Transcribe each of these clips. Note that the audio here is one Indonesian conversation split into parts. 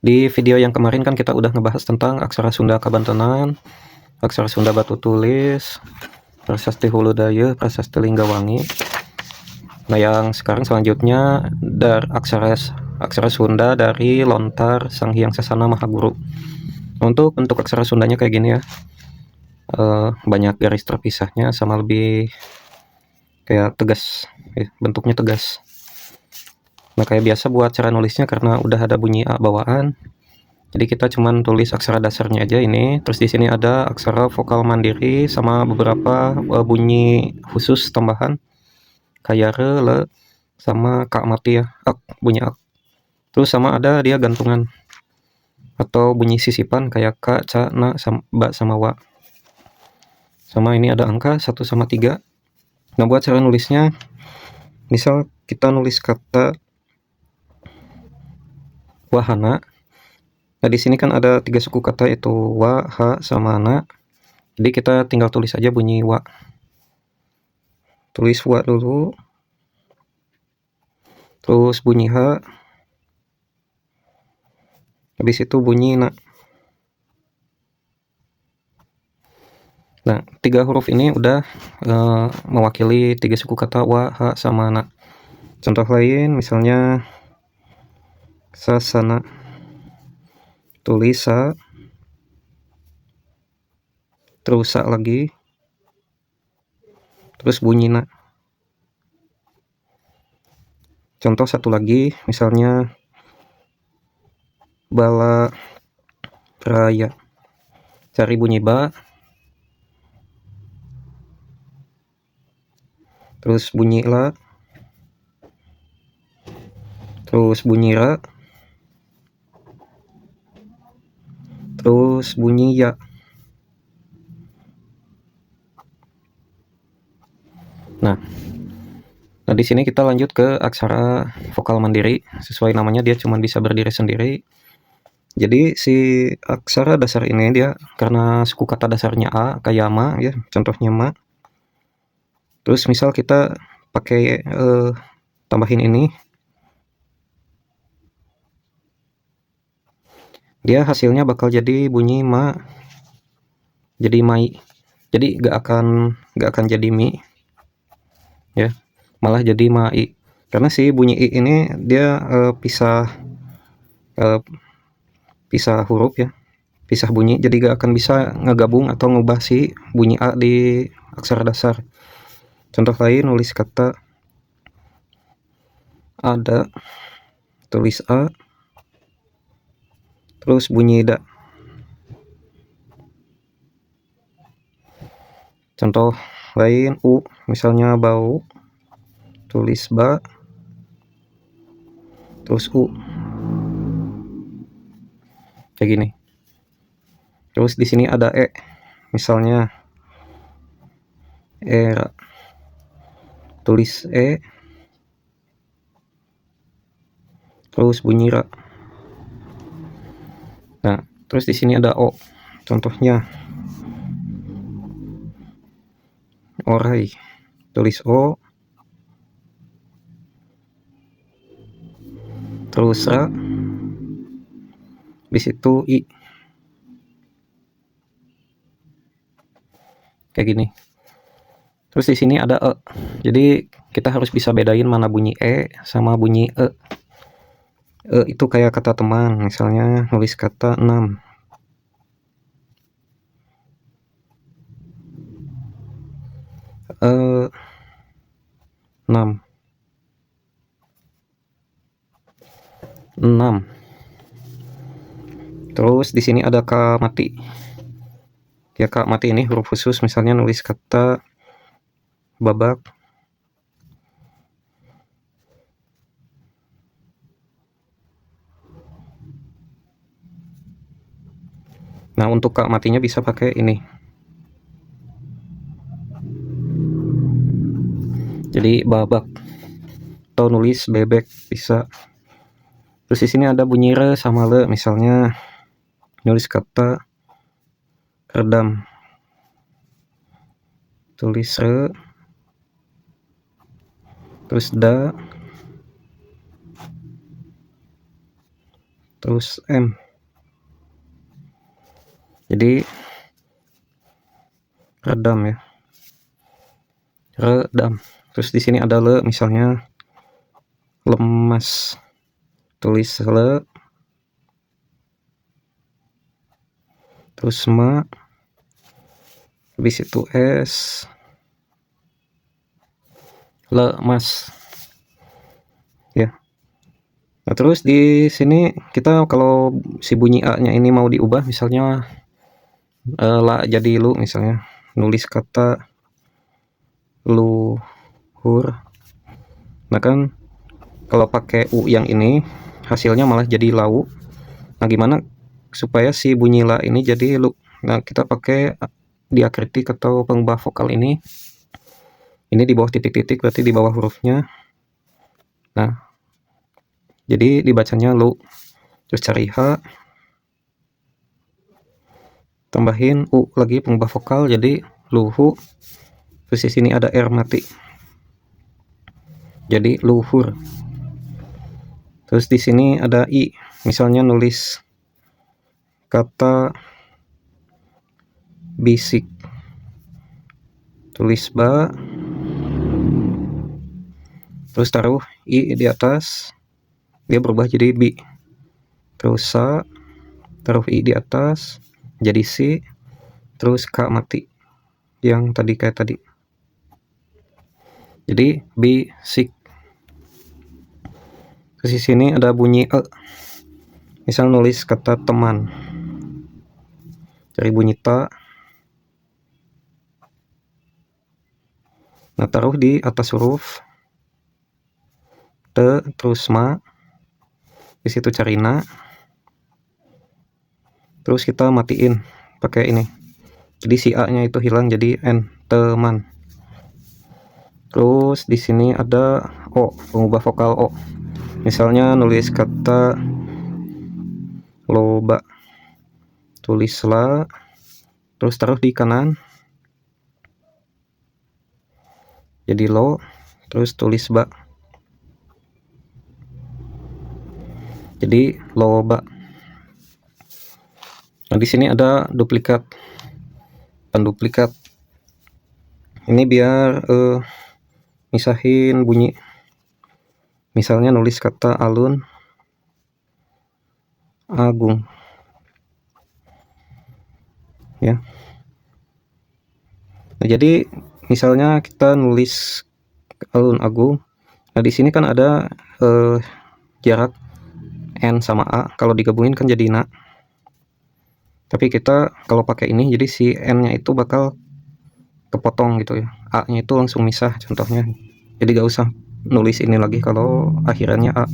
Di video yang kemarin kan kita udah ngebahas tentang aksara Sunda Kabantenan, aksara Sunda Batu Tulis, prasasti Hulu Dayeuh, prasasti Linggawangi. Nah, yang sekarang selanjutnya dari aksara Sunda dari Lontar Sang Hyang Sasana Mahaguru. Untuk bentuk aksara Sundanya kayak gini ya. Banyak garis terpisahnya sama lebih kayak tegas, bentuknya tegas. Nah, kayak biasa buat cara nulisnya karena udah ada bunyi A bawaan. Jadi kita cuman tulis aksara dasarnya aja ini. Terus di sini ada aksara vokal mandiri sama beberapa bunyi khusus tambahan kayak re, le, sama kak mati ya, ak, bunyi ak. Terus sama ada dia gantungan atau bunyi sisipan kayak ka, ca, na, ba sama wa. Sama ini ada angka 1 sama 3. Nah, buat cara nulisnya, misal kita nulis kata wahana. Nah, di sini kan ada 3 suku kata yaitu wa, ha, sama na. Jadi kita tinggal tulis aja bunyi wa. Tulis wa dulu. Terus bunyi ha. Habis itu bunyi na. Nah, 3 huruf ini udah mewakili 3 suku kata wa, ha, sama na. Contoh lain misalnya sasana. Tulis sa. Terus sa lagi. Terus bunyi na. Contoh satu lagi misalnya bala raya. Cari bunyi ba. Terus bunyi la. Terus bunyi ra. Terus bunyi ya. Nah, di sini kita lanjut ke aksara vokal mandiri. Sesuai namanya dia cuma bisa berdiri sendiri. Jadi si aksara dasar ini dia karena suku kata dasarnya a kayak ma ya, contohnya ma. Terus misal kita pakai tambahin ini, dia hasilnya bakal jadi bunyi ma, jadi mai. Jadi gak akan jadi mi ya, malah jadi mai. Karena si bunyi i ini dia pisah huruf ya, pisah bunyi, jadi gak akan bisa ngegabung atau ngubah si bunyi a di aksara dasar. Contoh lain nulis kata ada, tulis a, terus bunyi da. Contoh lain u, misalnya bau, tulis ba, terus u, kayak gini. Terus di sini ada e, misalnya era, tulis e, terus bunyi ra. Nah, terus di sini ada o, contohnya orai, tulis o, terus ra, di situ i, kayak gini. Terus di sini ada e, jadi kita harus bisa bedain mana bunyi e sama bunyi e. E itu kayak kata teman, misalnya nulis kata 6. 6. Terus di sini ada kak mati. Ya, kak mati ini huruf khusus, misalnya nulis kata babak. Nah, untuk kak matinya bisa pakai ini. Jadi babak. Atau nulis bebek bisa. Terus di sini ada bunyi re sama le, misalnya nulis kata redam. Tulis re, terus da, terus M. Jadi redam ya, redam. Terus di sini ada le, misalnya lemas, tulis le, terus ma, habis itu S, lemas ya. Nah, terus di sini kita kalau si bunyi A-nya ini mau diubah, misalnya la jadi lu, misalnya nulis kata luhur. Nah kan kalau pakai U yang ini hasilnya malah jadi lau. Nah gimana supaya si bunyi la ini jadi lu? Nah kita pakai diakritik atau pengubah vokal ini. Ini di bawah titik-titik berarti di bawah hurufnya. Nah jadi dibacanya lu. Terus cari H, tambahin U lagi pengubah vokal jadi luhu. Terus di sini ada R mati jadi luhur. Terus di sini ada I, misalnya nulis kata bisik, tulis ba, terus taruh I di atas, dia berubah jadi bi. Terus sa, taruh I di atas jadi si, terus K mati yang tadi kayak tadi, jadi bisik. Terus di sini ada bunyi E, misal nulis kata teman, cari bunyi ta, nah taruh di atas huruf te, terus ma, di situ cari na, terus kita matiin pakai ini, jadi si A nya itu hilang jadi N, teman. Terus di sini ada O, pengubah vokal O, misalnya nulis kata loba, tulis la, terus taruh di kanan jadi lo, terus tulis ba jadi loba. Nah di sini ada duplikat, penduplikat ini biar misahin bunyi, misalnya nulis kata alun agung ya. Nah jadi misalnya kita nulis alun agung, nah di sini kan ada jarak N sama A, kalau digabungin kan jadi na. Tapi kita kalau pakai ini jadi si N nya itu bakal kepotong gitu ya, A nya itu langsung misah contohnya, jadi gak usah nulis ini lagi kalau akhirannya A.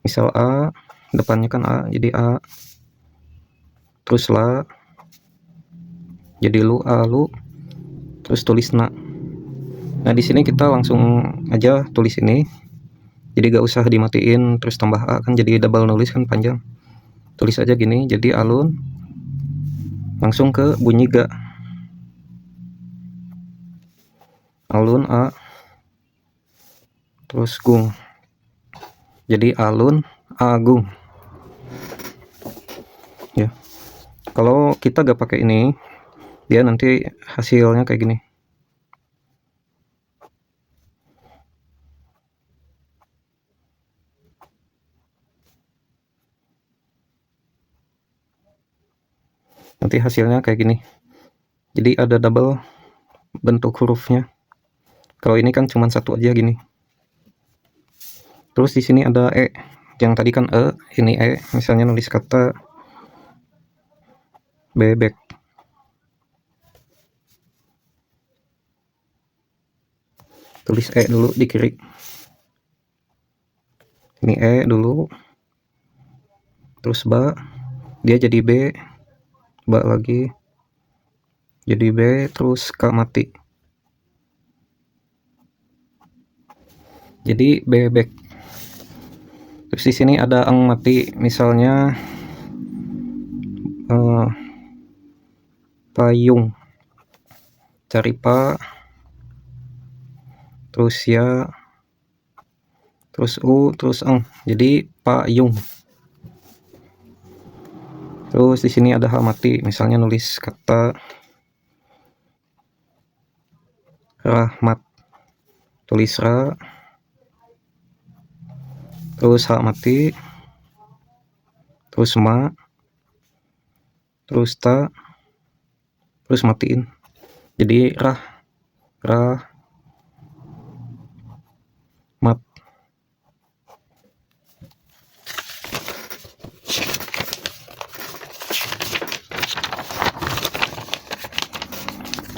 Misal A, depannya kan A jadi A, terus la jadi lu, a lu, terus tulis na. Nah di sini kita langsung aja tulis ini, jadi gak usah dimatiin terus tambah A, kan jadi double nulis kan panjang. Tulis aja gini, jadi alun, langsung ke bunyi ga, alun A, terus gung, jadi alun agung ya. Kalau kita gak pakai ini, dia nanti hasilnya kayak gini. Nanti hasilnya kayak gini, jadi ada double bentuk hurufnya. Kalau ini kan cuma satu aja gini. Terus di sini ada E, yang tadi kan E, ini E, misalnya nulis kata bebek, tulis E dulu di kiri, ini E dulu, terus ba, dia jadi B, ba lagi jadi B, terus K mati jadi bebek. Terus di sini ada eng mati, misalnya payung, cari pa, terus ya, terus u, terus eng, jadi payung. Terus di sini ada H mati, misalnya nulis kata rahmat, tulis ra, terus H mati, terus ma, terus ta, terus matiin. Jadi mat.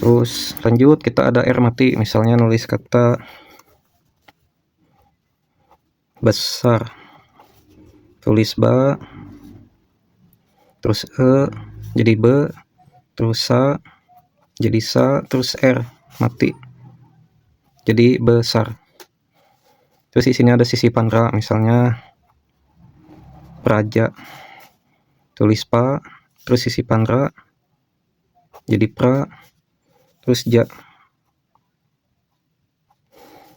Terus lanjut kita ada R mati, misalnya nulis kata besar, tulis ba, terus jadi be, terus sa jadi sa, terus R mati jadi besar. Terus di sini ada sisipan ra, misalnya praja, tulis pa, terus sisipan ra jadi pra, terus ja.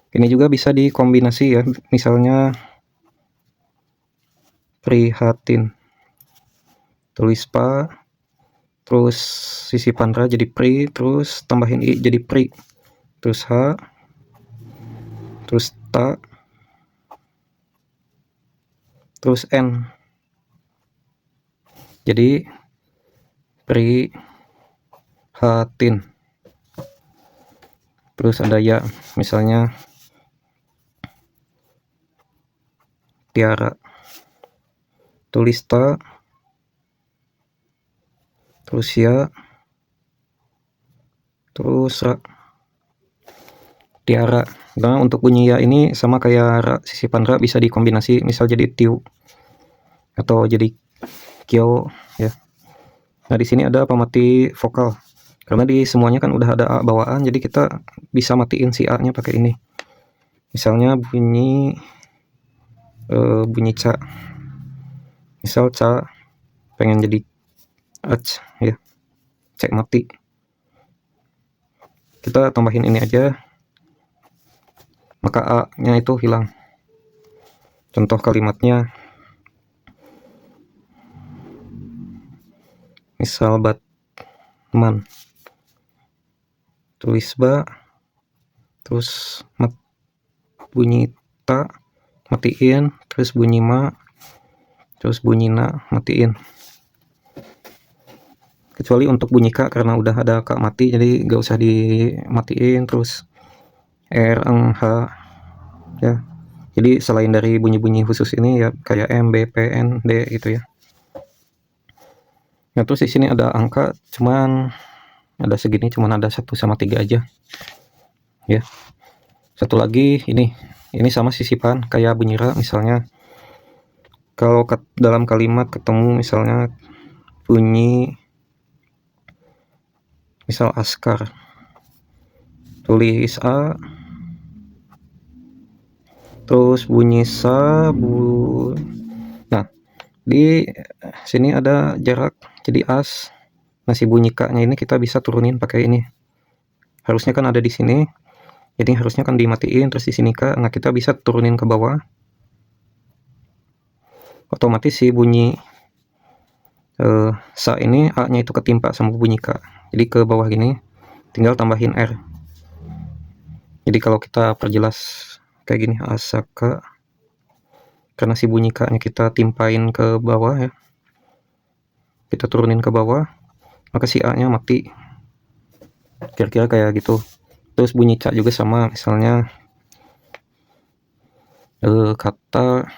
Ini juga bisa dikombinasi ya, misalnya prihatin, tulis pa, terus sisipan ra jadi pri, terus tambahin i jadi pri, terus h, terus ta, terus n jadi prihatin. Terus ada ya, misalnya tiara, tulis ta, terus ya, terus ra, tiara. Nah, untuk bunyi ya ini sama kayak ra, sisipan ra bisa dikombinasi, misal jadi tiu atau jadi kyo ya. Nah, di sini ada pemati vokal. Karena di semuanya kan udah ada A bawaan, jadi kita bisa matiin si A-nya pakai ini. Misalnya bunyi ca. Misal ca pengen jadi ac ya. Cek mati. Kita tambahin ini aja. Maka A-nya itu hilang. Contoh kalimatnya. Misal Batman. Tulis ba, terus bunyi ta, matiin, terus bunyi ma, terus bunyi na, matiin. Kecuali untuk bunyi k, karena udah ada k mati, jadi gak usah dimatiin. Terus r, eng, h ya. Jadi selain dari bunyi-bunyi khusus ini ya kayak m, b, p, n, d gitu ya. Nah, terus di sini ada angka, cuman ada segini, cuman ada 1 sama 3 aja ya. Satu lagi ini sama sisipan kayak bunyi ra, misalnya kalau dalam kalimat ketemu misalnya bunyi misal askar, tulis a, terus bunyi sa, nah di sini ada jarak jadi as. Nah, si bunyi k-nya ini kita bisa turunin pakai ini. Harusnya kan ada di sini, jadi harusnya kan dimatiin, terus di sini k. Nah, kita bisa turunin ke bawah. Otomatis si bunyi sa ini a-nya itu ketimpa sama bunyi k. Jadi ke bawah gini, tinggal tambahin r. Jadi kalau kita perjelas kayak gini, asaka, karena si bunyi k-nya kita timpain ke bawah ya, kita turunin ke bawah, maka si a-nya mati. Kira-kira kayak gitu. Terus bunyi ca juga sama, misalnya kata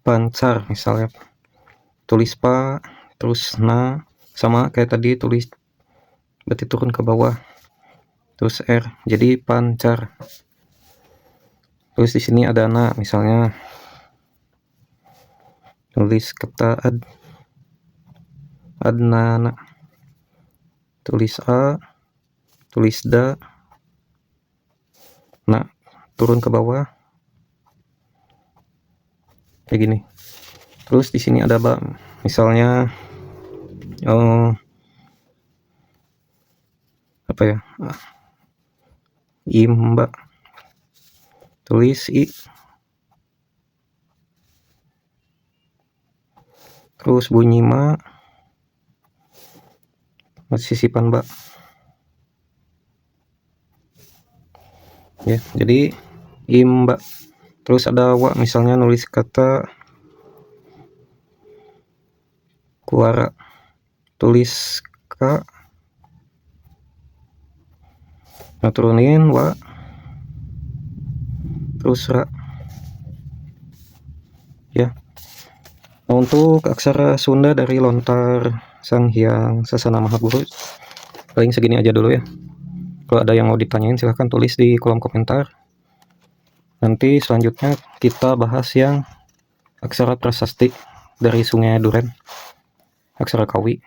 pancar, misalnya tulis pa, terus na, sama kayak tadi, tulis berarti turun ke bawah, terus r jadi pancar. Terus di sini ada na, misalnya tulis kata adnana, tulis a, tulis da, nah turun ke bawah kayak gini. Terus di sini ada ba, misalnya apa ya, imba, tulis i, terus bunyi ma, sisipan ba. Ya, jadi imba. Terus ada wa, misalnya nulis kata kuara, tulis ka, nah turunin wa, terus ra. Ya, nah, untuk aksara Sunda dari Lontar Sang Hyang Sasana Maha Guru paling segini aja dulu ya. Kalau ada yang mau ditanyain silahkan tulis di kolom komentar. Nanti selanjutnya kita bahas yang aksara prasasti dari Sungai Duren, aksara Kawi.